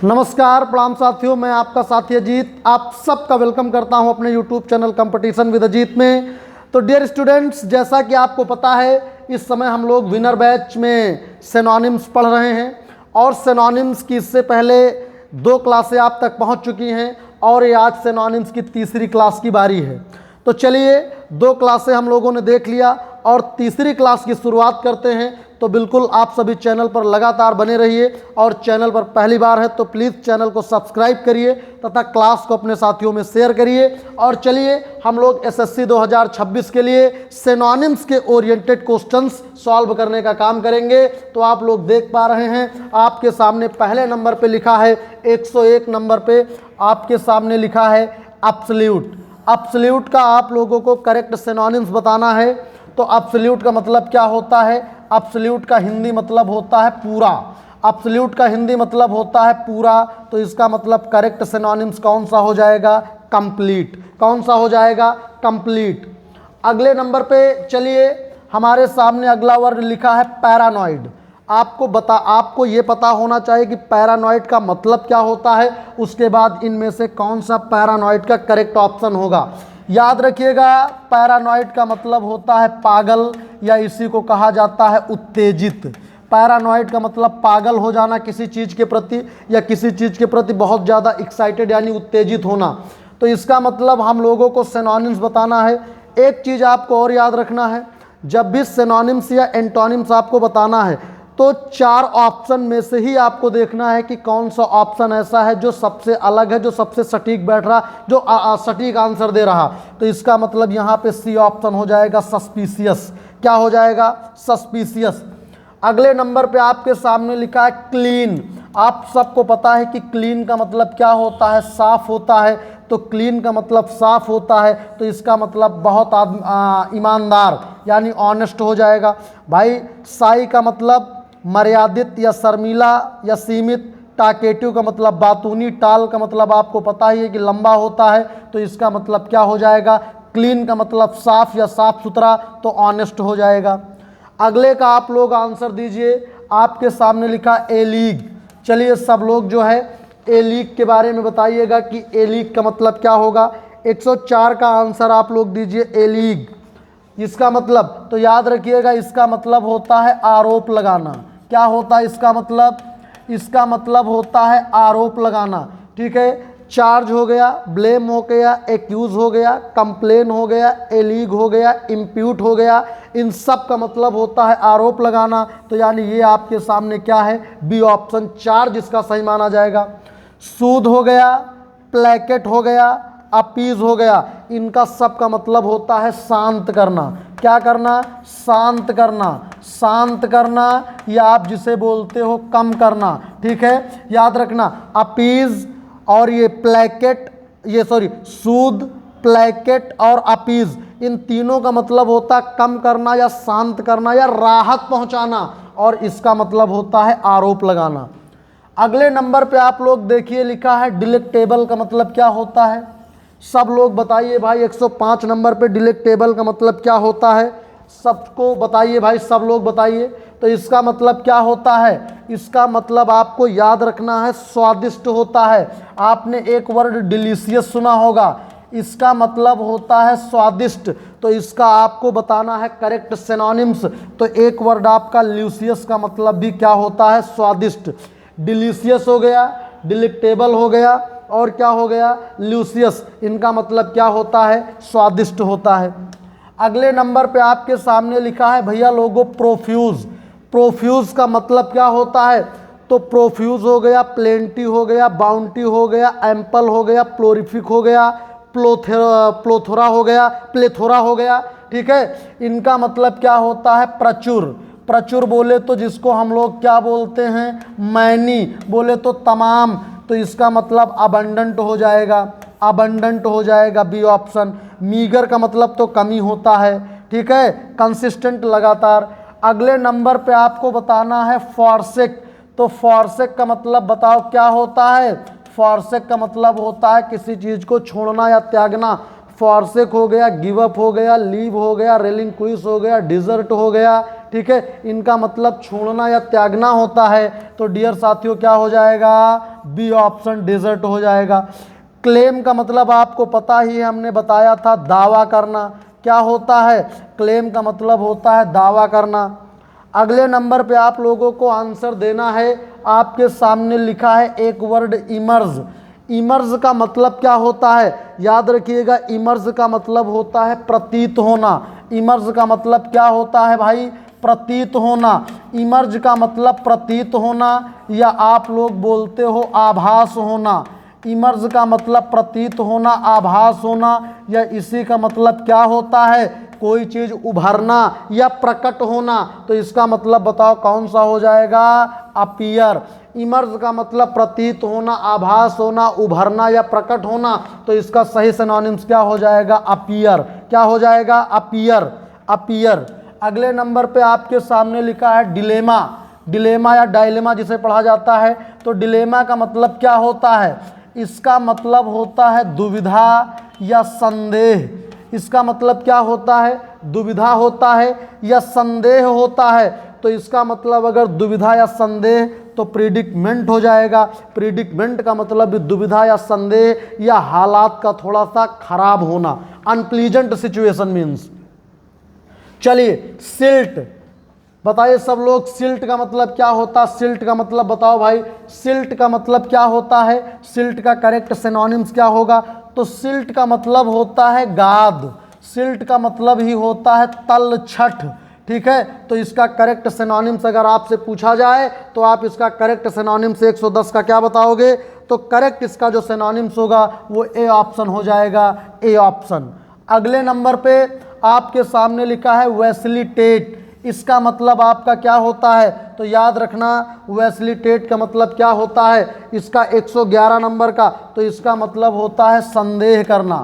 नमस्कार प्रणाम साथियों, मैं आपका साथी अजीत आप सबका वेलकम करता हूं अपने YouTube channel competition with Ajit में। तो डियर स्टूडेंट्स, जैसा कि आपको पता है इस समय हम लोग विनर बैच में सिनोनिम्स पढ़ रहे हैं और सिनोनिम्स की इससे पहले 2 क्लासें आप तक पहुंच चुकी हैं और ये आज सिनोनिम्स की तीसरी क्लास की बारी है। तो चलिए 2 क्लासें हम लोगों ने देख लिया और तीसरी क्लास की शुरुआत करते हैं। तो बिल्कुल आप सभी चैनल पर लगातार बने रहिए और चैनल पर पहली बार है तो प्लीज़ चैनल को सब्सक्राइब करिए तथा क्लास को अपने साथियों में शेयर करिए। और चलिए हम लोग एसएससी 2026 के लिए सिनोनिम्स के ओरिएंटेड क्वेश्चंस सॉल्व करने का काम करेंगे। तो आप लोग देख पा रहे हैं आपके सामने पहले नंबर पे लिखा है 101 नंबर पे आपके सामने लिखा है एब्सोल्यूट। एब्सोल्यूट का आप लोगों को करेक्ट सिनोनिम्स बताना है। तो एब्सोल्यूट का मतलब क्या होता है? एब्सोल्यूट का हिंदी मतलब होता है पूरा। एब्सोल्यूट का हिंदी मतलब होता है पूरा। तो इसका मतलब करेक्ट सिनोनिम्स कौन सा हो जाएगा? कंप्लीट। कौन सा हो जाएगा? कंप्लीट। अगले नंबर पे चलिए, हमारे सामने अगला वर्ड लिखा है पैरानॉइड। आपको ये पता होना चाहिए कि पैरानॉइड का मतलब क्या होता है, उसके बाद इनमें से कौन सा पैरानॉइड का करेक्ट ऑप्शन होगा। याद रखिएगा, पैरानॉइड का मतलब होता है पागल या इसी को कहा जाता है उत्तेजित। पैरानॉइड का मतलब पागल हो जाना किसी चीज़ के प्रति या किसी चीज़ के प्रति बहुत ज़्यादा एक्साइटेड यानी उत्तेजित होना। तो इसका मतलब हम लोगों को सिनोनिम्स बताना है। एक चीज़ आपको और याद रखना है, जब भी सिनोनिम्स या एंटोनिम्स आपको बताना है तो 4 ऑप्शन में से ही आपको देखना है कि कौन सा ऑप्शन ऐसा है जो सबसे अलग है, जो सबसे सटीक बैठ रहा, जो सटीक आंसर दे रहा। तो इसका मतलब यहाँ पे सी ऑप्शन हो जाएगा सस्पिशियस। क्या हो जाएगा? सस्पिशियस। अगले नंबर पे आपके सामने लिखा है क्लीन। आप सबको पता है कि क्लीन का मतलब क्या होता है? साफ होता है। तो क्लीन का मतलब साफ होता है, तो इसका मतलब बहुत ईमानदार यानी ऑनेस्ट हो जाएगा। भाई साई का मतलब मर्यादित या शर्मीला या सीमित। टाकेटिव का मतलब बातूनी। टाल का मतलब आपको पता ही है कि लंबा होता है। तो इसका मतलब क्या हो जाएगा? क्लीन का मतलब साफ या साफ सुथरा, तो ऑनेस्ट हो जाएगा। अगले का आप लोग आंसर दीजिए। आपके सामने लिखा एलीग। चलिए सब लोग जो है एलीग के बारे में बताइएगा कि एलीग का मतलब क्या होगा। 104 का आंसर आप लोग दीजिए एलीग। इसका मतलब तो याद रखिएगा, इसका मतलब होता है आरोप लगाना। क्या होता है इसका मतलब? इसका मतलब होता है आरोप लगाना। ठीक है, चार्ज हो गया, ब्लेम हो गया, एक्यूज हो गया, कंप्लेन हो गया, एलीग हो गया, इम्प्यूट हो गया। इन सब का मतलब होता है आरोप लगाना। तो यानी ये आपके सामने क्या है? बी ऑप्शन, चार्ज इसका सही माना जाएगा। सूद हो गया, प्लेकेट हो गया, अपीज हो गया। इनका सब का मतलब होता है शांत करना। क्या करना? शांत करना। शांत करना या आप जिसे बोलते हो कम करना। ठीक है, याद रखना अपीज और ये प्लेकेट, सूद, प्लेकेट और अपीज, इन तीनों का मतलब होता है कम करना या शांत करना या राहत पहुंचाना, और इसका मतलब होता है आरोप लगाना। अगले नंबर पे आप लोग देखिए लिखा है डिलेक्टेबल का मतलब क्या होता है? सब लोग बताइए भाई। 105 नंबर पे डिलेक्टेबल का मतलब क्या होता है? सबको बताइए भाई, सब लोग बताइए। तो इसका मतलब क्या होता है? इसका मतलब आपको याद रखना है स्वादिष्ट होता है। आपने एक वर्ड डिलीशियस सुना होगा, इसका मतलब होता है स्वादिष्ट। तो इसका आपको बताना है करेक्ट सिनोनिम्स। तो एक वर्ड आपका ल्यूसियस का मतलब भी क्या होता है? स्वादिष्ट। डिलीशियस हो गया, डिलेक्टेबल हो गया और क्या हो गया? ल्यूसियस। इनका मतलब क्या होता है? स्वादिष्ट होता है। अगले नंबर पे आपके सामने लिखा है भैया लोगों प्रोफ्यूज। प्रोफ्यूज का मतलब क्या होता है? तो प्रोफ्यूज हो गया, प्लेंटी हो गया, बाउंटी हो गया, एम्पल हो गया, प्लोरिफिक हो गया, प्लोथोरा हो गया, प्लेथोरा हो गया। ठीक है, इनका मतलब क्या होता है? प्रचुर। प्रचुर बोले तो जिसको हम लोग क्या बोलते हैं? मैनी। बोले तो तमाम। तो इसका मतलब अबंडेंट हो जाएगा। अबंडेंट हो जाएगा बी ऑप्शन। मीगर का मतलब तो कमी होता है। ठीक है, कंसिस्टेंट, लगातार। अगले नंबर पे आपको बताना है फॉरसेक। तो फॉरसेक का मतलब बताओ क्या होता है? फॉरसेक का मतलब होता है किसी चीज़ को छोड़ना या त्यागना। फॉरसेक हो गया, गिव अप हो गया, लीव हो गया, रिलिंक्विश हो गया, डिजर्ट हो गया। ठीक है, इनका मतलब छोड़ना या त्यागना होता है। तो डियर साथियों क्या हो जाएगा, बी ऑप्शन डेजर्ट हो जाएगा। क्लेम का मतलब आपको पता ही है, हमने बताया था दावा करना। क्या होता है, क्लेम का मतलब होता है दावा करना। अगले नंबर पे आप लोगों को आंसर देना है। आपके सामने लिखा है एक वर्ड इमर्ज। इमर्ज का मतलब क्या होता है, याद रखिएगा, इमर्ज का मतलब होता है प्रतीत होना। इमर्ज का मतलब क्या होता है भाई, प्रतीत होना। इमर्ज का मतलब प्रतीत होना, या आप लोग बोलते हो आभास होना। इमर्ज का मतलब प्रतीत होना, आभास होना, या इसी का मतलब क्या होता है, कोई चीज उभरना या प्रकट होना। तो इसका मतलब बताओ कौन सा हो जाएगा, अपीयर। इमर्ज का मतलब प्रतीत होना, आभास होना, उभरना या प्रकट होना। तो इसका सही सिनोनिम्स क्या हो जाएगा, अपीयर। क्या हो जाएगा, अपीयर। अपीयर। अगले नंबर पे आपके सामने लिखा है डिलेमा। डिलेमा या डायलेमा जिसे पढ़ा जाता है। तो डिलेमा का मतलब क्या होता है, इसका मतलब होता है दुविधा या संदेह। इसका मतलब क्या होता है, दुविधा होता है या संदेह होता है। तो इसका मतलब अगर दुविधा या संदेह तो प्रिडिक्मेंट हो जाएगा। प्रिडिक्मेंट का मतलब भी दुविधा या संदेह या हालात का थोड़ा सा खराब होना, अनप्लीजेंट सिचुएशन मीन्स। चलिए सिल्ट बताइए सब लोग, सिल्ट का मतलब क्या होता है, सिल्ट का मतलब बताओ भाई, सिल्ट का मतलब क्या होता है, सिल्ट का करेक्ट सिनोनिम्स क्या होगा। तो सिल्ट का मतलब होता है गाद। सिल्ट का मतलब ही होता है तल छठ। ठीक है, तो इसका करेक्ट सिनोनिम्स अगर आपसे पूछा जाए तो आप इसका करेक्ट सिनोनिम्स 110 का क्या बताओगे। तो करेक्ट इसका जो सिनोनिम्स होगा वो ए ऑप्शन हो जाएगा, ए ऑप्शन। अगले नंबर पे आपके सामने लिखा है वेस्लिटेट। इसका मतलब आपका क्या होता है, तो याद रखना वेस्लिटेट का मतलब क्या होता है, इसका 111 नंबर का। तो इसका मतलब होता है संदेह करना।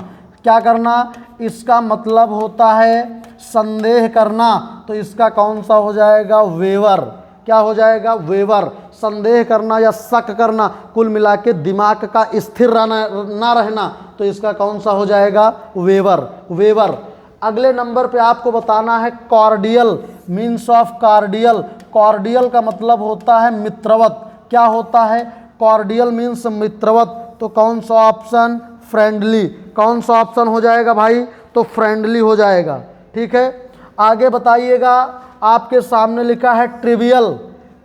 क्या करना, इसका मतलब होता है संदेह करना। तो इसका कौन सा हो जाएगा, वेवर। क्या हो जाएगा, वेवर। संदेह करना या शक करना, कुल मिला के दिमाग का स्थिर ना रहना। तो इसका कौन सा हो जाएगा, वेवर। वेवर। अगले नंबर पे आपको बताना है cordial, means of cordial. Cordial का मतलब होता है मित्रवत। क्या होता है, कॉर्डियल मीन्स मित्रवत। तो कौन सा ऑप्शन, फ्रेंडली। कौन सा ऑप्शन हो जाएगा भाई, तो फ्रेंडली हो जाएगा। ठीक है, आगे बताइएगा, आपके सामने लिखा है ट्रिवियल।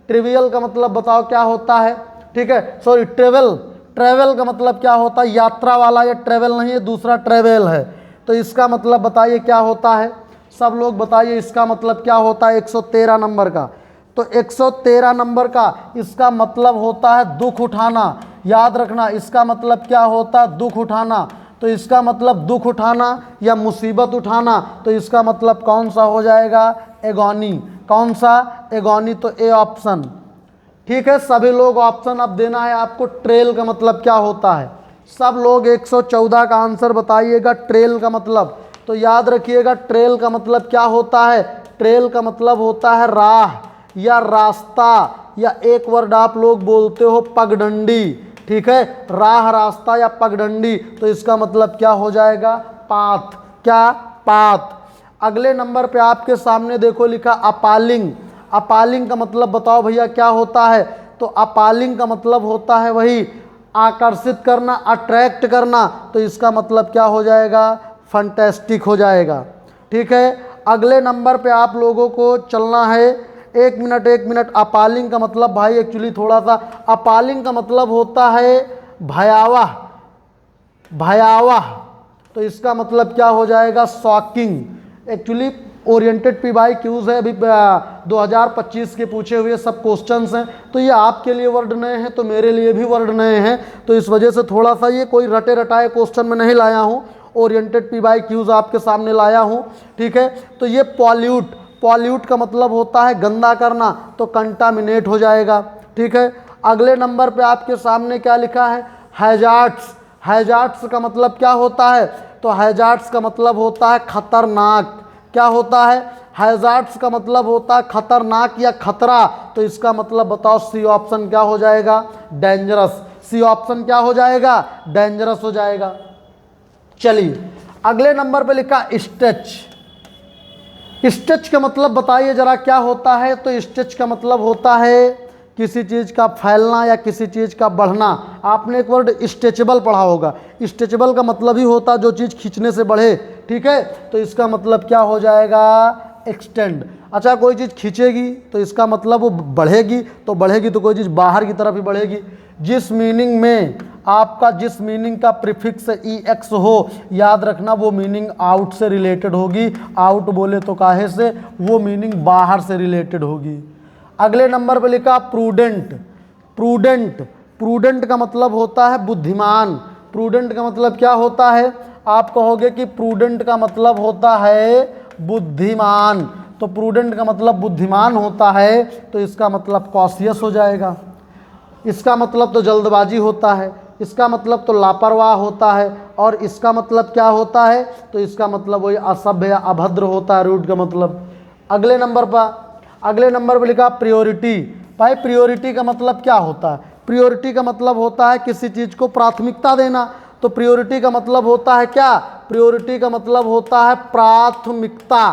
ट्रिवियल का मतलब बताओ क्या होता है। ठीक है, सॉरी ट्रेवल। ट्रेवल का मतलब क्या होता है, यात्रा वाला। ये ट्रेवल नहीं है, दूसरा ट्रेवल है। तो इसका मतलब बताइए क्या होता है, सब लोग बताइए इसका मतलब क्या होता है 113 नंबर का। तो 113 नंबर का इसका मतलब होता है दुख उठाना। याद रखना इसका मतलब क्या होता है, दुख उठाना। तो इसका मतलब दुख उठाना या मुसीबत उठाना। तो इसका मतलब कौन सा हो जाएगा, एगोनी। कौन सा, एगोनी। तो ए ऑप्शन। ठीक है, सभी लोग ऑप्शन अब देना है आपको। ट्रेल का मतलब क्या होता है, सब लोग 114 का आंसर बताइएगा। ट्रेल का मतलब, तो याद रखिएगा ट्रेल का मतलब क्या होता है। ट्रेल का मतलब होता है राह या रास्ता, या एक वर्ड आप लोग बोलते हो पगडंडी। ठीक है, राह, रास्ता या पगडंडी। तो इसका मतलब क्या हो जाएगा, पाथ। क्या, पाथ। अगले नंबर पे आपके सामने देखो लिखा अपालिंग। अपालिंग का मतलब बताओ भैया क्या होता है। तो अपालिंग का मतलब होता है वही आकर्षित करना, अट्रैक्ट करना। तो इसका मतलब क्या हो जाएगा, फंटेस्टिक हो जाएगा। ठीक है, अगले नंबर पे आप लोगों को चलना है। एक मिनट। अपालिंग का मतलब भाई एक्चुअली थोड़ा सा, अपालिंग का मतलब होता है भयावह। भयावह। तो इसका मतलब क्या हो जाएगा, shocking. Actually oriented P Y Qs है, अभी 2025 के पूछे हुए सब क्वेश्चंस हैं। तो ये आपके लिए वर्ड नए हैं, तो मेरे लिए भी वर्ड नए हैं। तो इस वजह से थोड़ा सा ये कोई रटे रटाए क्वेश्चन में नहीं लाया हूँ, ओरिएंटेड पी बाई क्यूज आपके सामने लाया हूँ। ठीक है, तो ये पॉल्यूट। पॉल्यूट का मतलब होता है गंदा करना। तो कंटामिनेट हो जाएगा। ठीक है, अगले नंबर पे आपके सामने क्या लिखा है, हैजार्ड्स। हैजार्ड्स का मतलब क्या होता है, तो हैजार्ड्स का मतलब होता है खतरनाक। क्या होता है, हैजार्ड्स का मतलब होता है खतरनाक या खतरा। तो इसका मतलब बताओ, सी ऑप्शन क्या हो जाएगा, डेंजरस। सी ऑप्शन क्या हो जाएगा, डेंजरस हो जाएगा। चलिए अगले नंबर पे लिखा स्ट्रेच। स्टेच का मतलब बताइए जरा क्या होता है। तो स्टेच का मतलब होता है किसी चीज़ का फैलना या किसी चीज़ का बढ़ना। आपने एक वर्ड स्ट्रेचेबल पढ़ा होगा। स्ट्रेचेबल का मतलब ही होता है जो चीज़ खींचने से बढ़े, ठीक है। तो इसका मतलब क्या हो जाएगा, एक्सटेंड। अच्छा, कोई चीज़ खींचेगी तो इसका मतलब वो बढ़ेगी, तो बढ़ेगी तो कोई चीज़ बाहर की तरफ ही बढ़ेगी। जिस मीनिंग में आपका जिस मीनिंग का प्रीफिक्स EX हो, याद रखना वो मीनिंग आउट से रिलेटेड होगी। आउट बोले तो काहे से, वो मीनिंग बाहर से रिलेटेड होगी। अगले नंबर पे लिखा प्रूडेंट। प्रूडेंट, प्रूडेंट का मतलब होता है बुद्धिमान। प्रूडेंट का मतलब क्या होता है, आप कहोगे कि प्रूडेंट का मतलब होता है बुद्धिमान। तो प्रूडेंट का मतलब बुद्धिमान होता है, तो इसका मतलब कॉशियस हो जाएगा। इसका मतलब तो जल्दबाजी होता है, इसका मतलब तो लापरवाह होता है, और इसका मतलब क्या होता है, तो इसका मतलब वही असभ्य या अभद्र होता है, रूड का मतलब। अगले नंबर पर लिखा प्रियोरिटी। भाई प्रियोरिटी का मतलब क्या होता है, प्रियोरिटी का मतलब होता है किसी चीज़ को प्राथमिकता देना। तो प्रियोरिटी का मतलब होता है क्या, प्रियोरिटी का मतलब होता है प्राथमिकता।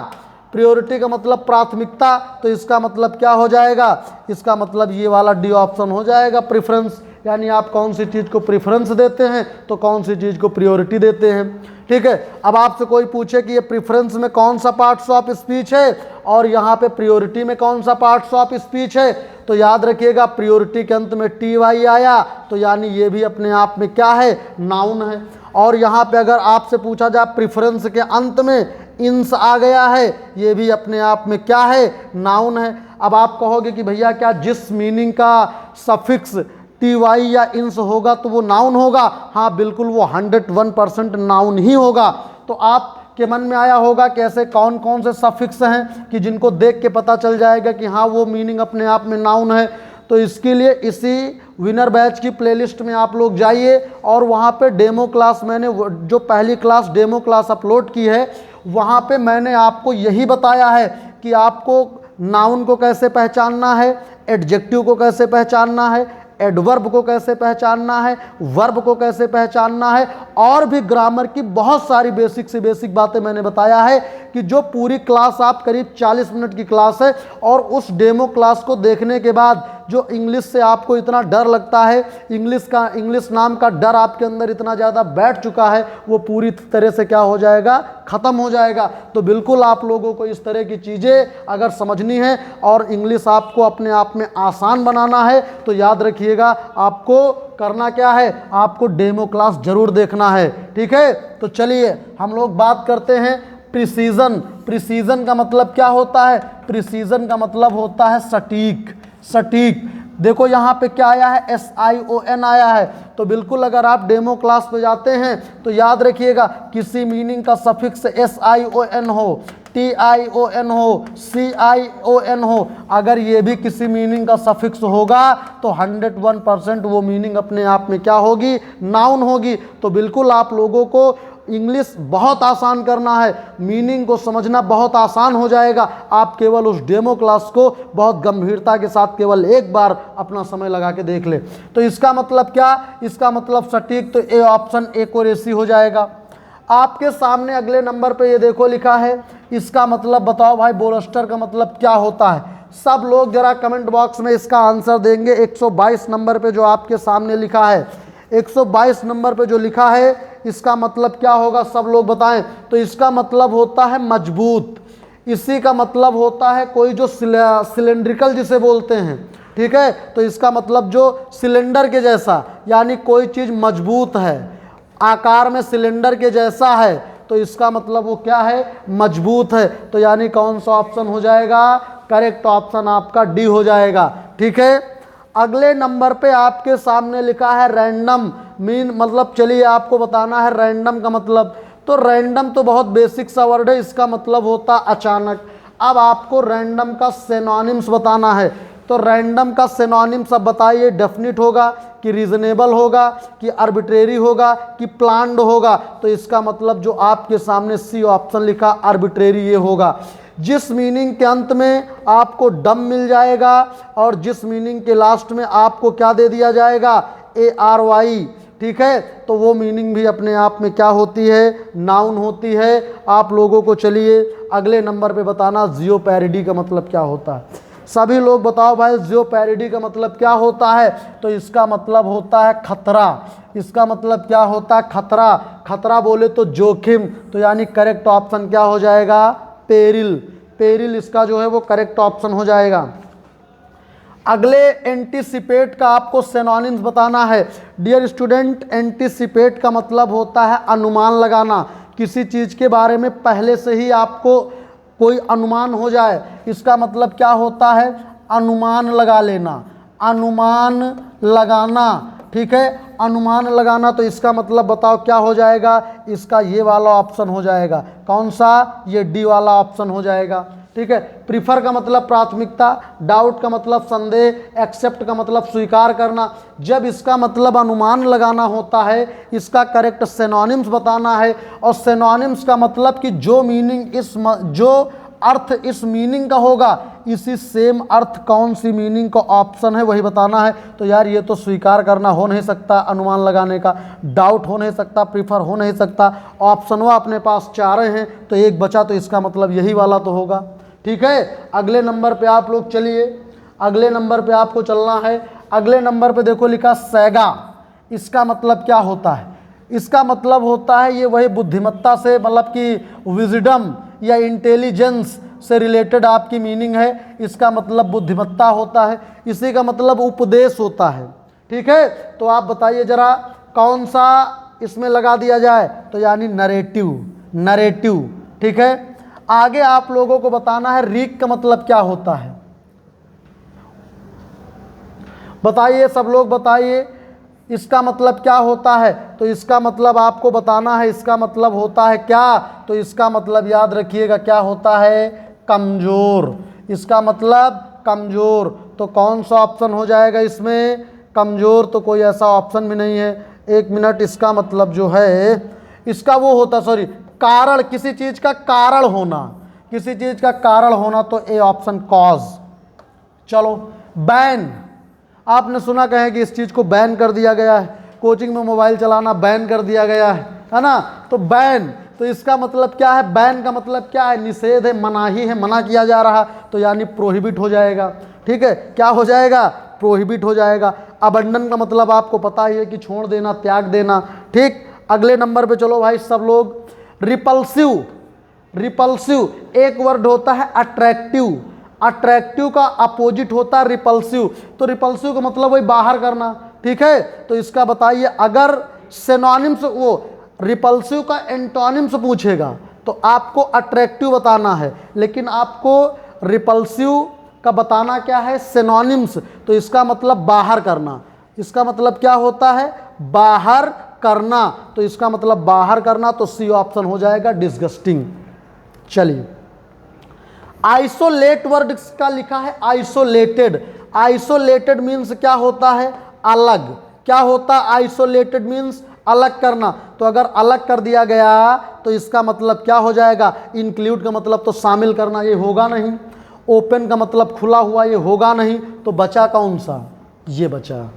प्रियोरिटी का मतलब प्राथमिकता, तो इसका मतलब क्या हो जाएगा, इसका मतलब ये वाला डी ऑप्शन हो जाएगा, प्रेफरेंस। यानी आप कौन सी चीज़ को प्रेफरेंस देते हैं तो कौन सी चीज़ को प्रियोरिटी देते हैं, ठीक है। अब आपसे कोई पूछे कि ये प्रेफरेंस में कौन सा पार्ट्स ऑफ स्पीच है और यहाँ पे प्रियोरिटी में कौन सा पार्ट्स ऑफ स्पीच है, तो याद रखिएगा प्रियोरिटी के अंत में TY आया तो यानी ये भी अपने आप में क्या है, नाउन है। और यहाँ पे अगर आपसे पूछा जाए प्रेफरेंस के अंत में इंस आ गया है, ये भी अपने आप में क्या है, नाउन है। अब आप कहोगे कि भैया क्या जिस मीनिंग का सफिक्स TY या इंस होगा तो वो नाउन होगा। हाँ बिल्कुल, वो 101% नाउन ही होगा। तो आपके मन में आया होगा कि ऐसे कौन कौन से सफिक्स हैं कि जिनको देख के पता चल जाएगा कि हाँ वो मीनिंग अपने आप में नाउन है। तो इसके लिए इसी विनर बैच की प्लेलिस्ट में आप लोग जाइए और वहाँ पे डेमो क्लास, मैंने जो पहली क्लास डेमो क्लास अपलोड की है वहाँ पे मैंने आपको यही बताया है कि आपको नाउन को कैसे पहचानना है, एडजेक्टिव को कैसे पहचानना है, एडवर्ब को कैसे पहचानना है, वर्ब को कैसे पहचानना है, और भी ग्रामर की बहुत सारी बेसिक से बेसिक बातें मैंने बताया है कि जो पूरी क्लास आप करीब 40 मिनट की क्लास है। और उस डेमो क्लास को देखने के बाद जो इंग्लिश से आपको इतना डर लगता है, इंग्लिश नाम का डर आपके अंदर इतना ज़्यादा बैठ चुका है, वो पूरी तरह से क्या हो जाएगा, ख़त्म हो जाएगा। तो बिल्कुल आप लोगों को इस तरह की चीज़ें अगर समझनी है और इंग्लिश आपको अपने आप में आसान बनाना है तो याद रखिएगा आपको करना क्या है, आपको डेमो क्लास ज़रूर देखना है, ठीक है। तो चलिए हम लोग बात करते हैं प्रिसीजन। प्रिसीजन का मतलब क्या होता है, प्रिसीजन का मतलब होता है सटीक। सटीक, देखो यहाँ पे क्या आया है, SION आया है। तो बिल्कुल अगर आप डेमो क्लास पे जाते हैं तो याद रखिएगा किसी मीनिंग का सफिक्स SION हो, TION हो, CION हो, अगर ये भी किसी मीनिंग का सफिक्स होगा तो 101% वो मीनिंग अपने आप में क्या होगी, नाउन होगी। तो बिल्कुल आप लोगों को इंग्लिश बहुत आसान करना है, मीनिंग को समझना बहुत आसान हो जाएगा। आप केवल उस डेमो क्लास को बहुत गंभीरता के साथ केवल एक बार अपना समय लगा के देख ले। तो इसका मतलब क्या, इसका मतलब सटीक, तो ए ऑप्शन एक्यूरेसी हो जाएगा। आपके सामने अगले नंबर पे ये देखो लिखा है, इसका मतलब बताओ भाई बोरस्टर का मतलब क्या होता है। सब लोग जरा कमेंट बॉक्स में इसका आंसर देंगे। 122 नंबर पे जो आपके सामने लिखा है, 122 नंबर पे जो लिखा है इसका मतलब क्या होगा, सब लोग बताएं। तो इसका मतलब होता है मजबूत। इसी का मतलब होता है कोई जो सिलेंड्रिकल जिसे बोलते हैं, ठीक है। तो इसका मतलब जो सिलेंडर के जैसा, यानी कोई चीज़ मजबूत है, आकार में सिलेंडर के जैसा है, तो इसका मतलब वो क्या है, मजबूत है। तो यानी कौन सा ऑप्शन हो जाएगा, करेक्ट ऑप्शन आपका डी हो जाएगा, ठीक है। अगले नंबर पे आपके सामने लिखा है रैंडम। मतलब चलिए आपको बताना है रैंडम का मतलब। तो रैंडम तो बहुत बेसिक सा वर्ड है, इसका मतलब होता अचानक। अब आपको रैंडम का सिनोनिम्स बताना है। तो रैंडम का सिनोनिम सब बताइए, डेफिनिट होगा कि रीजनेबल होगा कि आर्बिट्रेरी होगा कि प्लान्ड होगा। तो इसका मतलब जो आपके सामने सी ऑप्शन लिखा आर्बिट्रेरी ये होगा। जिस मीनिंग के अंत में आपको डम मिल जाएगा और जिस मीनिंग के लास्ट में आपको क्या दे दिया जाएगा, ARY, ठीक है, तो वो मीनिंग भी अपने आप में क्या होती है, नाउन होती है। आप लोगों को चलिए अगले नंबर पे बताना जियोपैरिडी का मतलब क्या होता है। सभी लोग बताओ भाई जियोपैरिडी का मतलब क्या होता है। तो इसका मतलब होता है खतरा। इसका मतलब क्या होता है, खतरा। खतरा बोले तो जोखिम, तो यानी करेक्ट ऑप्शन क्या हो जाएगा, पेरिल। पेरिल इसका जो है वो करेक्ट ऑप्शन हो जाएगा। अगले एंटीसिपेट का आपको सिनोनिम्स बताना है। डियर स्टूडेंट, एंटीसिपेट का मतलब होता है अनुमान लगाना, किसी चीज़ के बारे में पहले से ही आपको कोई अनुमान हो जाए, इसका मतलब क्या होता है, अनुमान लगा लेना, अनुमान लगाना, ठीक है, अनुमान लगाना। तो इसका मतलब बताओ क्या हो जाएगा, इसका ये वाला ऑप्शन हो जाएगा, कौन सा, ये डी वाला ऑप्शन हो जाएगा, ठीक है। प्रीफर का मतलब प्राथमिकता, डाउट का मतलब संदेह, एक्सेप्ट का मतलब स्वीकार करना। जब इसका मतलब अनुमान लगाना होता है, इसका करेक्ट सिनोनिम्स बताना है, और सिनोनिम्स का मतलब कि जो मीनिंग जो अर्थ इस मीनिंग का होगा, इसी सेम अर्थ कौन सी मीनिंग का ऑप्शन है वही बताना है। तो यार ये तो स्वीकार करना हो नहीं सकता, अनुमान लगाने का, डाउट हो नहीं सकता, प्रीफर हो नहीं सकता। ऑप्शन वो अपने पास चार हैं तो एक बचा, तो इसका मतलब यही वाला तो होगा, ठीक है। अगले नंबर पे आप लोग चलिए, अगले नंबर पे आपको चलना है। अगले नंबर पे देखो लिखा सैगा। इसका मतलब क्या होता है, इसका मतलब होता है ये वही बुद्धिमत्ता से, मतलब कि विजडम या इंटेलिजेंस से रिलेटेड आपकी मीनिंग है। इसका मतलब बुद्धिमत्ता होता है, इसी का मतलब उपदेश होता है, ठीक है। तो आप बताइए जरा कौन सा इसमें लगा दिया जाए, तो यानी नरेटिव, नरेटिव, ठीक है। आगे आप लोगों को बताना है रीक का मतलब क्या होता है, बताइए सब लोग बताइए इसका मतलब क्या होता है। तो इसका मतलब आपको बताना है, इसका मतलब होता है क्या, तो इसका मतलब याद रखिएगा क्या होता है, कमज़ोर। इसका मतलब कमज़ोर। तो कौन सा ऑप्शन हो जाएगा इसमें, कमज़ोर। तो कोई ऐसा ऑप्शन भी नहीं है, एक मिनट। इसका मतलब जो है, इसका वो होता, सॉरी, कारण, किसी चीज़ का कारण होना, किसी चीज़ का कारण होना, तो ए ऑप्शन कॉज। चलो बैन, आपने सुना कहें कि इस चीज़ को बैन कर दिया गया है, कोचिंग में मोबाइल चलाना बैन कर दिया गया है ना। तो बैन, तो इसका मतलब क्या है, बैन का मतलब क्या है, निषेध है, मनाही है, मना किया जा रहा, तो यानी प्रोहिबिट हो जाएगा, ठीक है। क्या हो जाएगा, प्रोहिबिट हो जाएगा। अबंडन का मतलब आपको पता ही है कि छोड़ देना, त्याग देना, ठीक। अगले नंबर पे चलो भाई सब लोग। रिपल्सिव, रिपल्सिव एक वर्ड होता है अट्रैक्टिव, अट्रैक्टिव का अपोजिट होता है रिपल्सिव। तो रिपल्सिव का मतलब वही बाहर करना, ठीक है। तो इसका बताइए, अगर सिनोनिम्स, वो रिपल्सिव का एंटोनिम्स पूछेगा तो आपको अट्रैक्टिव बताना है, लेकिन आपको रिपल्सिव का बताना क्या है, सिनोनिम्स। तो इसका मतलब बाहर करना, इसका मतलब क्या होता है, बाहर करना। तो इसका मतलब बाहर करना, तो सी ऑप्शन हो जाएगा, डिस्गस्टिंग। चलिए आइसोलेट वर्ड का लिखा है आइसोलेटेड। आइसोलेटेड मीन्स क्या होता है, अलग। क्या होता है आइसोलेटेड मीन्स, अलग करना। तो अगर अलग कर दिया गया तो इसका मतलब क्या हो जाएगा, इंक्लूड का मतलब तो शामिल करना, ये होगा नहीं। ओपन का मतलब खुला हुआ, ये होगा नहीं। तो बचा कौन सा, ये बचा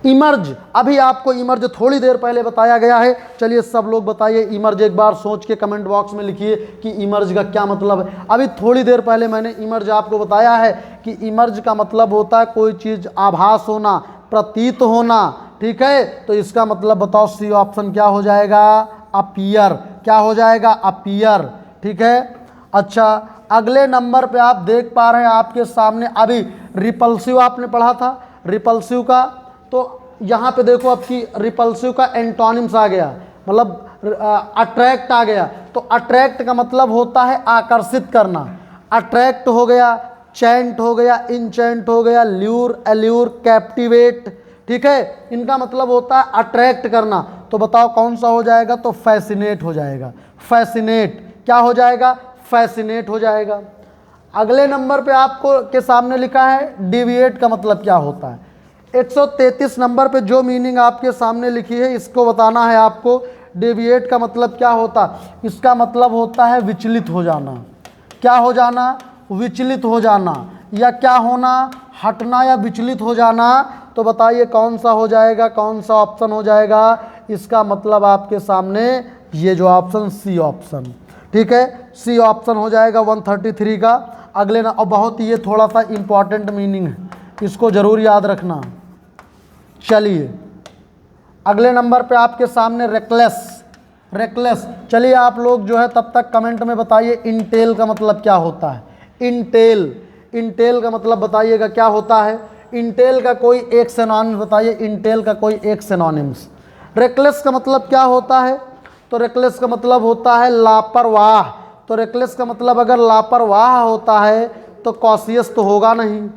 इमर्ज। अभी आपको इमर्ज थोड़ी देर पहले बताया गया है। चलिए सब लोग बताइए इमर्ज, एक बार सोच के कमेंट बॉक्स में लिखिए कि इमर्ज का क्या मतलब है। अभी थोड़ी देर पहले मैंने इमर्ज आपको बताया है कि इमर्ज का मतलब होता है कोई चीज़ आभास होना, प्रतीत होना, ठीक है। तो इसका मतलब बताओ, सी ऑप्शन क्या हो जाएगा, अपीयर। क्या हो जाएगा, अपीयर, ठीक है। अच्छा अगले नंबर पे आप देख पा रहे हैं आपके सामने, अभी रिपल्सिव आपने पढ़ा था, रिपल्सिव का। तो यहाँ पे देखो आपकी रिपल्सिव का एंटोनिम्स आ गया, मतलब अट्रैक्ट आ गया। तो अट्रैक्ट का मतलब होता है आकर्षित करना। अट्रैक्ट हो गया, चैंट हो गया, इंचेंट हो गया, ल्यूर, एल्यूर, कैप्टिवेट, ठीक है। इनका मतलब होता है अट्रैक्ट करना। तो बताओ कौन सा हो जाएगा, तो फैसिनेट हो जाएगा। फैसिनेट क्या हो जाएगा, फैसिनेट हो जाएगा। अगले नंबर पे आपको के सामने लिखा है डिविएट का मतलब क्या होता है। 133 नंबर पे जो मीनिंग आपके सामने लिखी है इसको बताना है आपको। डेविएट का मतलब क्या होता, इसका मतलब होता है विचलित हो जाना। क्या हो जाना, विचलित हो जाना, या क्या होना, हटना या विचलित हो जाना। तो बताइए कौन सा हो जाएगा, कौन सा ऑप्शन हो जाएगा। इसका मतलब आपके सामने ये जो ऑप्शन सी ऑप्शन, ठीक है, सी ऑप्शन हो जाएगा 133 का। अगले ना, और बहुत ये थोड़ा सा इम्पॉर्टेंट मीनिंग है, इसको ज़रूर याद रखना। चलिए अगले नंबर पे आपके सामने रेकलेस। रेकलेस, चलिए आप लोग जो है तब तक कमेंट में बताइए इंटेल का मतलब क्या होता है। इंटेल, इंटेल का मतलब बताइएगा क्या होता है। इंटेल का कोई एक सिनोनिम्स बताइए, इंटेल का कोई एक सिनोनिम्स। रेकलेस का मतलब क्या होता है, तो रेकलेस का मतलब होता है लापरवाह। तो रेकलेस का मतलब अगर लापरवाह होता है तो कॉशियस तो होगा नहीं,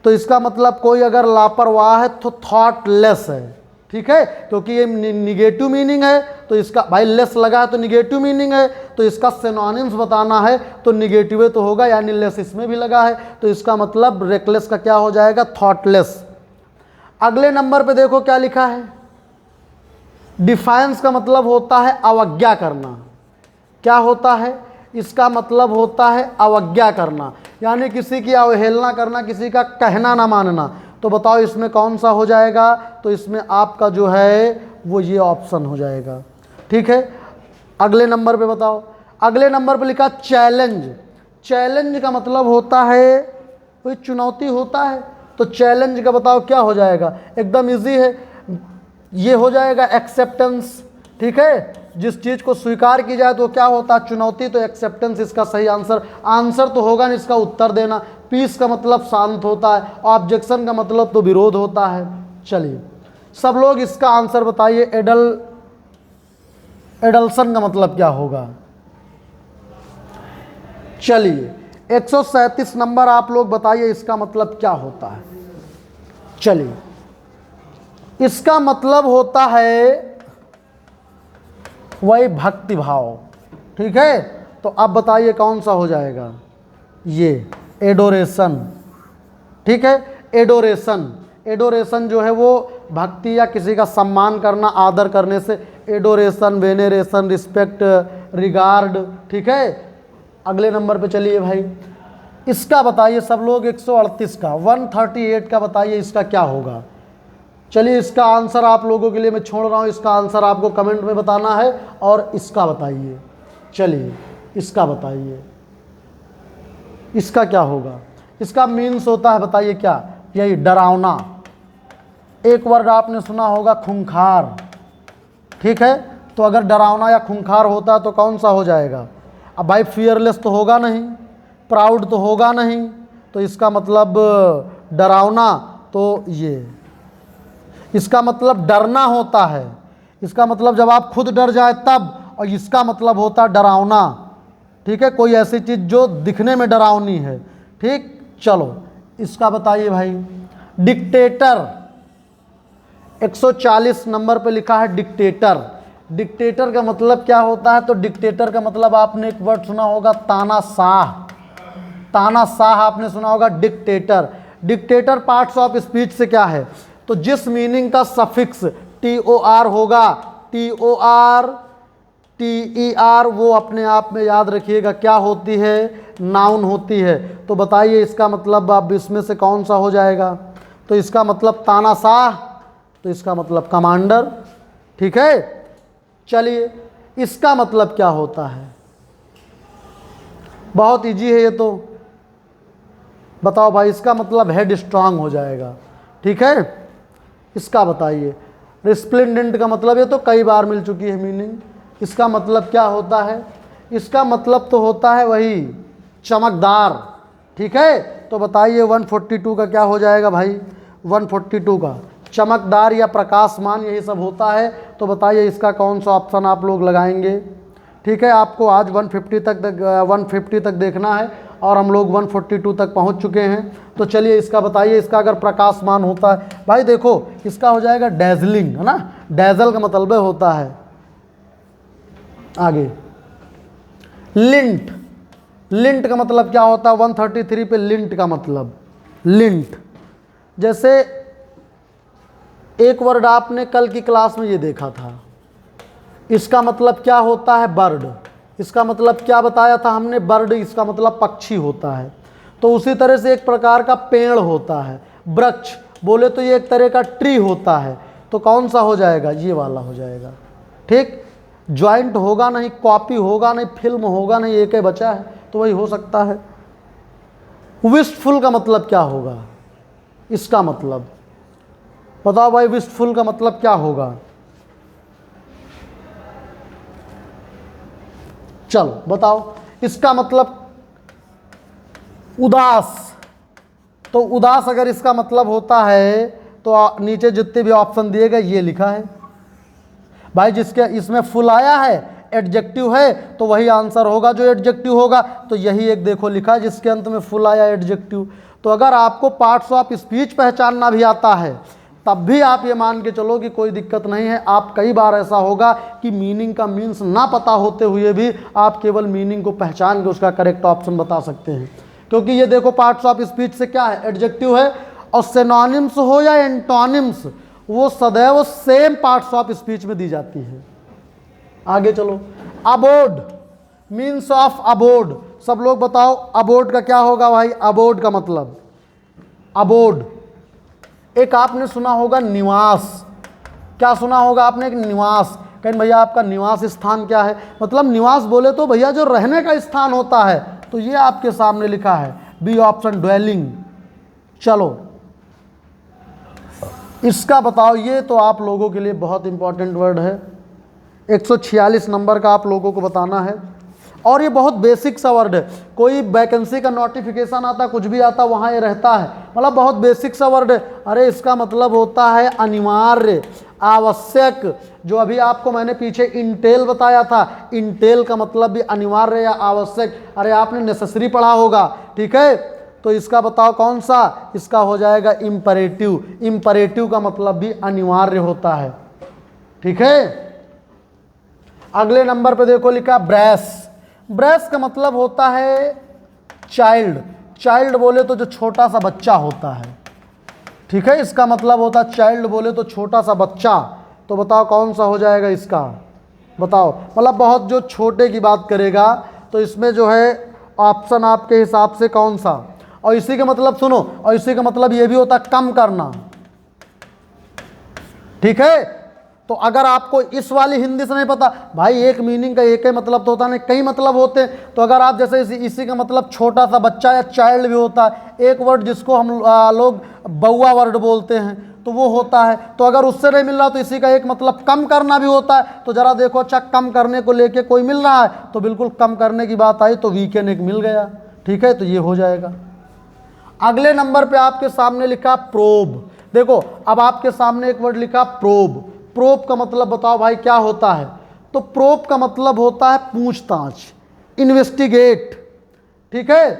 तो इसका मतलब कोई अगर लापरवाह है तो थॉटलेस है, ठीक है, क्योंकि ये निगेटिव मीनिंग है। तो इसका भाई लेस लगा है तो निगेटिव मीनिंग है, तो इसका सिनोनिम्स बताना है तो निगेटिव तो होगा, यानी लेस इसमें भी लगा है, तो इसका मतलब रेकलेस का क्या हो जाएगा, थॉटलेस। अगले नंबर पे देखो क्या लिखा है, डिफाइंस का मतलब होता है अवज्ञा करना। क्या होता है, इसका मतलब होता है अवज्ञा करना, यानी किसी की अवहेलना करना, किसी का कहना ना मानना। तो बताओ इसमें कौन सा हो जाएगा, तो इसमें आपका जो है वो ये ऑप्शन हो जाएगा, ठीक है। अगले नंबर पे बताओ, अगले नंबर पे लिखा चैलेंज। चैलेंज का मतलब होता है कोई चुनौती होता है, तो चैलेंज का बताओ क्या हो जाएगा, एकदम इजी है, ये हो जाएगा एक्सेप्टेंस, ठीक है। जिस चीज़ को स्वीकार की जाए तो क्या होता है, चुनौती, तो एक्सेप्टेंस इसका सही आंसर। आंसर तो होगा नहीं, इसका उत्तर देना। पीस का मतलब शांत होता है, ऑब्जेक्शन का मतलब तो विरोध होता है। चलिए सब लोग इसका आंसर बताइए। एडल्सन का मतलब क्या होगा। चलिए 137 नंबर आप लोग बताइए इसका मतलब क्या होता है। चलिए इसका मतलब होता है वही भक्ति भाव, ठीक है। तो अब बताइए कौन सा हो जाएगा, ये एडोरेशन, ठीक है। एडोरेशन, एडोरेशन जो है वो भक्ति या किसी का सम्मान करना, आदर करने से एडोरेशन, वेनेरेशन, रिस्पेक्ट, रिगार्ड, ठीक है। अगले नंबर पे चलिए भाई, इसका बताइए सब लोग 138 का 138 का बताइए इसका क्या होगा। चलिए इसका आंसर आप लोगों के लिए मैं छोड़ रहा हूँ, इसका आंसर आपको कमेंट में बताना है, और इसका बताइए। चलिए इसका बताइए इसका क्या होगा। इसका मीन्स होता है बताइए क्या, यही डरावना। एक वर्ड आपने सुना होगा खूंखार, ठीक है। तो अगर डरावना या खूंखार होता है तो कौन सा हो जाएगा। अब भाई फियरलेस तो होगा नहीं, प्राउड तो होगा नहीं, तो इसका मतलब डरावना, तो ये इसका मतलब डरना होता है। इसका मतलब जब आप खुद डर जाए तब, और इसका मतलब होता है डरावना, ठीक है, कोई ऐसी चीज़ जो दिखने में डरावनी है, ठीक। चलो इसका बताइए भाई, डिक्टेटर। 140 नंबर पे लिखा है डिक्टेटर। डिक्टेटर का मतलब क्या होता है, तो डिक्टेटर का मतलब आपने एक वर्ड सुना होगा तानाशाह। तानाशाह आपने सुना होगा, dictator. Dictator parts of speech से क्या है, तो जिस मीनिंग का सफिक्स TOR होगा, TOR TER, वो अपने आप में याद रखिएगा क्या होती है, नाउन होती है। तो बताइए इसका मतलब अब इसमें से कौन सा हो जाएगा। तो इसका मतलब तानाशाह, तो इसका मतलब कमांडर, ठीक है। चलिए इसका मतलब क्या होता है, बहुत इजी है ये तो, बताओ भाई। इसका मतलब हेड स्ट्रांग हो जाएगा, ठीक है। इसका बताइए। रिस्प्लेंडेंट का मतलब, ये तो कई बार मिल चुकी है मीनिंग। इसका मतलब क्या होता है, इसका मतलब तो होता है वही चमकदार, ठीक है। तो बताइए 142 का क्या हो जाएगा भाई, 142 का चमकदार या प्रकाशमान, यही सब होता है। तो बताइए इसका कौन सा ऑप्शन आप लोग लगाएंगे, ठीक है। आपको आज 150 तक देखना है, और हम लोग 142 तक पहुंच चुके हैं। तो चलिए इसका बताइए, इसका अगर प्रकाशमान होता है भाई, देखो इसका हो जाएगा डैजलिंग, है ना। डैजल का मतलब होता है आगे लिंट। लिंट का मतलब क्या होता है, 133 पे लिंट का मतलब, लिंट। जैसे एक वर्ड आपने कल की क्लास में ये देखा था, इसका मतलब क्या होता है, बर्ड। इसका मतलब क्या बताया था हमने, बर्ड, इसका मतलब पक्षी होता है। तो उसी तरह से एक प्रकार का पेड़ होता है, वृक्ष। बोले तो ये एक तरह का ट्री होता है, तो कौन सा हो जाएगा, ये वाला हो जाएगा। ठीक, ज्वाइंट होगा नहीं, कॉपी होगा नहीं, फिल्म होगा नहीं, एक ही बचा है, तो वही हो सकता है। विस्टफुल का मतलब क्या होगा, इसका मतलब बताओ भाई, विस्टफुल का मतलब क्या होगा, चलो बताओ। इसका मतलब उदास, तो उदास अगर इसका मतलब होता है तो नीचे जितने भी ऑप्शन दिए गए ये लिखा है भाई। जिसके इसमें फुल आया है, एडजेक्टिव है, तो वही आंसर होगा जो एडजेक्टिव होगा। तो यही एक देखो लिखा है जिसके अंत में फुल आया एडजेक्टिव। तो अगर आपको पार्ट्स ऑफ स्पीच पहचानना भी आता है तब भी आप ये मान के चलो कि कोई दिक्कत नहीं है। आप कई बार ऐसा होगा कि मीनिंग का मीन्स ना पता होते हुए भी आप केवल मीनिंग को पहचान के उसका करेक्ट ऑप्शन बता सकते हैं, क्योंकि ये देखो पार्ट्स ऑफ स्पीच से क्या है, एडजेक्टिव है। और सिनोनिम्स हो या एंटोनिम्स, वो सदैव सेम पार्ट्स ऑफ स्पीच में दी जाती है। आगे चलो, अबोर्ड, मीन्स ऑफ अबोर्ड, सब लोग बताओ अबोर्ड का क्या होगा भाई। अबोर्ड का मतलब, अबोर्ड एक आपने सुना होगा निवास, क्या सुना होगा आपने, एक निवास। कहीं भैया आपका निवास स्थान क्या है, मतलब निवास बोले तो भैया जो रहने का स्थान होता है, तो ये आपके सामने लिखा है बी ऑप्शन, ड्वेलिंग। चलो इसका बताओ, ये तो आप लोगों के लिए बहुत इंपॉर्टेंट वर्ड है, 146 नंबर का आप लोगों को बताना है। और ये बहुत बेसिक सा वर्ड है, कोई वैकेंसी का नोटिफिकेशन आता, कुछ भी आता, वहाँ ये रहता है, मतलब बहुत बेसिक सा वर्ड है। अरे इसका मतलब होता है अनिवार्य, आवश्यक। जो अभी आपको मैंने पीछे इंटेल बताया था, इंटेल का मतलब भी अनिवार्य या आवश्यक। अरे आपने नेसेसरी पढ़ा होगा, ठीक है। तो इसका बताओ कौन सा, इसका हो जाएगा इम्परेटिव। इम्परेटिव का मतलब भी अनिवार्य होता है, ठीक है। अगले नंबर पे देखो लिखा ब्रेस। ब्रेस का मतलब होता है चाइल्ड। चाइल्ड बोले तो जो छोटा सा बच्चा होता है, ठीक है, इसका मतलब होता है चाइल्ड बोले तो छोटा सा बच्चा। तो बताओ कौन सा हो जाएगा इसका, बताओ, मतलब बहुत जो छोटे की बात करेगा, तो इसमें जो है ऑप्शन आपके हिसाब से कौन सा। और इसी का मतलब सुनो, और इसी का मतलब ये भी होता है कम करना, ठीक है। तो अगर आपको इस वाली हिंदी से नहीं पता भाई, एक मीनिंग का एक ही मतलब तो होता नहीं, कई मतलब होते हैं। तो अगर आप जैसे इसी का मतलब छोटा सा बच्चा या चाइल्ड भी होता है। एक वर्ड जिसको हम लोग बउआ वर्ड बोलते हैं, तो वो होता है। तो अगर उससे नहीं मिल रहा तो इसी का एक मतलब कम करना भी होता है। तो जरा देखो, अच्छा कम करने को लेके कोई मिल रहा है, तो बिल्कुल कम करने की बात आई तो वीकेंड एक मिल गया, ठीक है, तो ये हो जाएगा। अगले नंबर पे आपके सामने लिखा प्रोब। देखो अब आपके सामने एक वर्ड लिखा प्रोब। प्रोब का मतलब बताओ भाई क्या होता है। तो प्रोब का मतलब होता है पूछताछ, इन्वेस्टिगेट, ठीक है,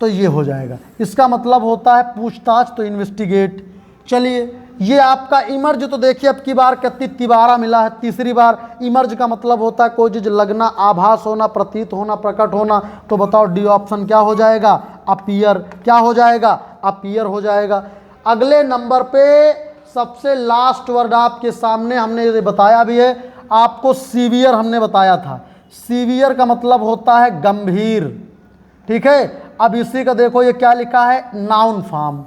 तो ये हो जाएगा। इसका मतलब होता है पूछताछ, तो इन्वेस्टिगेट। चलिए ये आपका इमर्ज, तो देखिए अब की बार कितनी तिबारा मिला है, तीसरी बार। इमर्ज का मतलब होता है कोई चीज लगना, आभास होना, प्रतीत होना, प्रकट होना। तो बताओ डी ऑप्शन क्या हो जाएगा, अपीयर। क्या हो जाएगा, अपीयर हो जाएगा। अगले नंबर पे सबसे लास्ट वर्ड आपके सामने, हमने ये बताया भी है आपको, सीवियर हमने बताया था। सीवियर का मतलब होता है गंभीर, ठीक है। अब इसी का देखो ये क्या लिखा है, नाउन फॉर्म।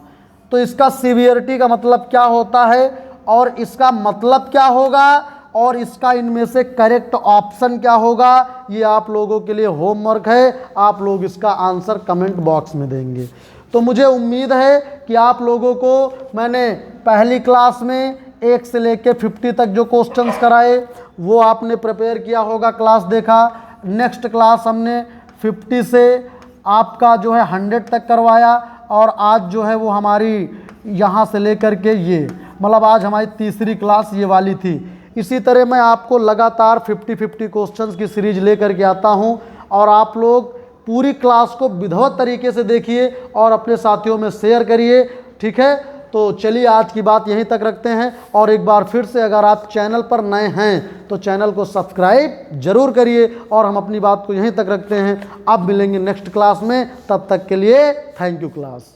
तो इसका सीवियरिटी का मतलब क्या होता है और इसका मतलब क्या होगा और इसका इनमें से करेक्ट ऑप्शन क्या होगा, ये आप लोगों के लिए होमवर्क है। आप लोग इसका आंसर कमेंट बॉक्स में देंगे। तो मुझे उम्मीद है कि आप लोगों को मैंने पहली क्लास में 1 से लेकर 50 तक जो क्वेश्चंस कराए वो आपने प्रिपेयर किया होगा, क्लास देखा। नेक्स्ट क्लास हमने 50 से आपका जो है 100 तक करवाया, और आज जो है वो हमारी यहाँ से लेकर के ये, मतलब आज हमारी तीसरी क्लास ये वाली थी। इसी तरह मैं आपको लगातार 50-50 क्वेश्चंस की सीरीज लेकर के आता हूँ, और आप लोग पूरी क्लास को विधिवत तरीके से देखिए और अपने साथियों में शेयर करिए, ठीक है। तो चलिए आज की बात यहीं तक रखते हैं। और एक बार फिर से अगर आप चैनल पर नए हैं तो चैनल को सब्सक्राइब जरूर करिए, और हम अपनी बात को यहीं तक रखते हैं। अब मिलेंगे नेक्स्ट क्लास में, तब तक के लिए थैंक यू क्लास।